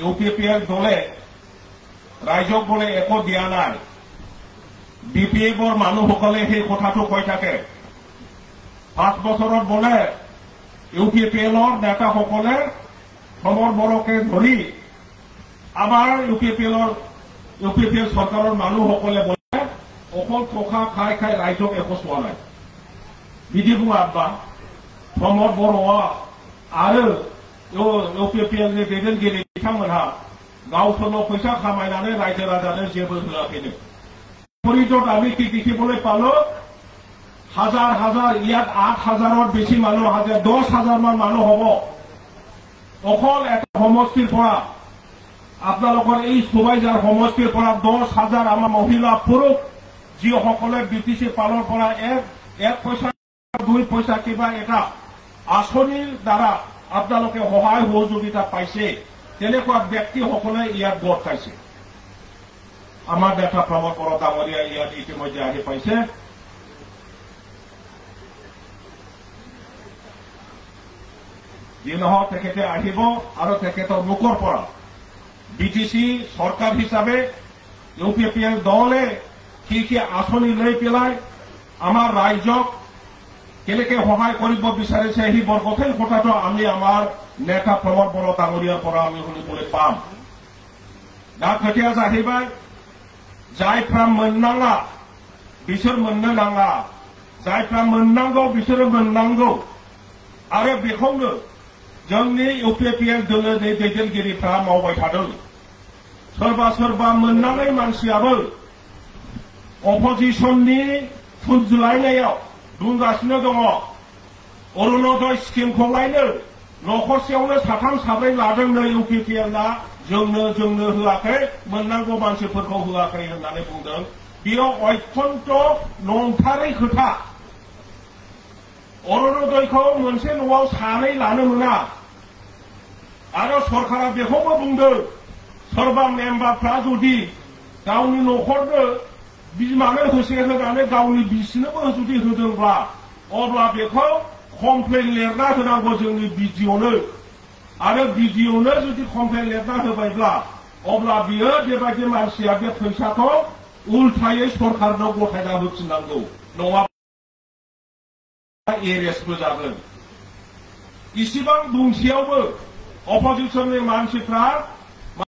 UPPL দলে ৰাইজক বোলে একো দিয়া নাই বিপিএফৰ মানুহসকলে সেই কথাটো কৈ থাকে 5 বছৰত বোলে ইউপিপিএলৰ নেতাসকলে সমৰ বৰকে ধৰি আমাৰ ইউপিপিএল চৰকাৰৰ মানুহসকলে বোলে অকল টকা খাই খাই ৰাইজক একো চোৱা নাই বিধি বুঢ়া সমৰ বৰৱা आरो इउपिपिएलनि दैदेनगिरि बिथांमोनहा गावसोरनो फैसा खामायनानै रायजो राजानो जेबो होआखैनो परिजत আমি কি দেখিবলৈ পালো হাজাৰ হাজাৰ ইয়াত 8,000ৰ বেছি মানুহ আছে 10,000 মান মানুহ হ'ব অকল এটা সমষ্টিৰ পৰা আপোনালোকৰ এই সুবাইজাৰ সমষ্টিৰ পৰা 10,000 আমাৰ মহিলা পুৰুষ যিসকলে বিটিসি পালৰ পৰা এক পইচা 2 পইচা কিবা এটা আঁচনিৰ দ্বাৰা আপোনালোকে সহায় সহযোগিতা পাইছে তেনেকুৱা ব্যক্তিসকলে ইয়াত গোট খাইছে আমাৰ নেতা প্ৰমোদ বৰা ডাঙৰীয়া ইয়াত ইতিমধ্যে আহি পাইছে যি নহওক তেখেতে আহিব আৰু তেখেতৰ মুখৰ পৰা বিটিসি চৰকাৰ হিচাপে ইউপিপিএল দলে কি আঁচনি লৈ পেলাই আমাৰ ৰাইজক কেনেকে সহায় কৰিব বিচাৰিছে সেই বৰগঠেই কথাটো আমি আমাৰ নেতা প্ৰমোদ বৰা ডাঙৰীয়াৰ পৰা আমি শুনিবলৈ পাম दा खोथाया जाहैबाय जायफ्रा मोननाङा बिसोर मोननो नाङा जायफ्रा मोननांगौ बिसोरो मोननांगौ आरो बेखौनो जोंनि इउपिपिएल दोलोनि दैदेनगिरिफ्रा मावबाय थादों सोरबा सोरबा मोननाङै मानसियाबो अपोजिशननि फुनजुलायनायाव बुंगासिनो दङ अरुणोदय स्किमखौलायनो न'खरसेयावनो 3-4 लादोंनो इउपिपिएलआ जोंनो होआखै मोननांगौ मानसिफोरखौ होआखै होननानै बुंदों बेयो अत्यन्त नंथारै खोथा अरुणोदयखौ मोनसे न'आव 2 लानो मोना आरो सरकारा बेखौबो बुंदों सोरबा मेम्बारफ्रा जुदि गावनि न'खरनो बिमानो होसे होनानै गावनि बिसिनोबो जुदि होदोंब्ला अब्ला बेखौ कमप्लेन लिरना होनांगौ जोंनि बिडिअनो आरो बिडिअनो जुदि कमप्लेन लिरना होबायब्ला अब्ला बियो बेबायदि मानसिया बे फैसाखौ उल्थायै सरकारनो गथायना होफिननांगौ नङाब्ला एरेस्टबो जागोन इसिबां बुंसेयावबो अपोजिशननि मानसिफ्रा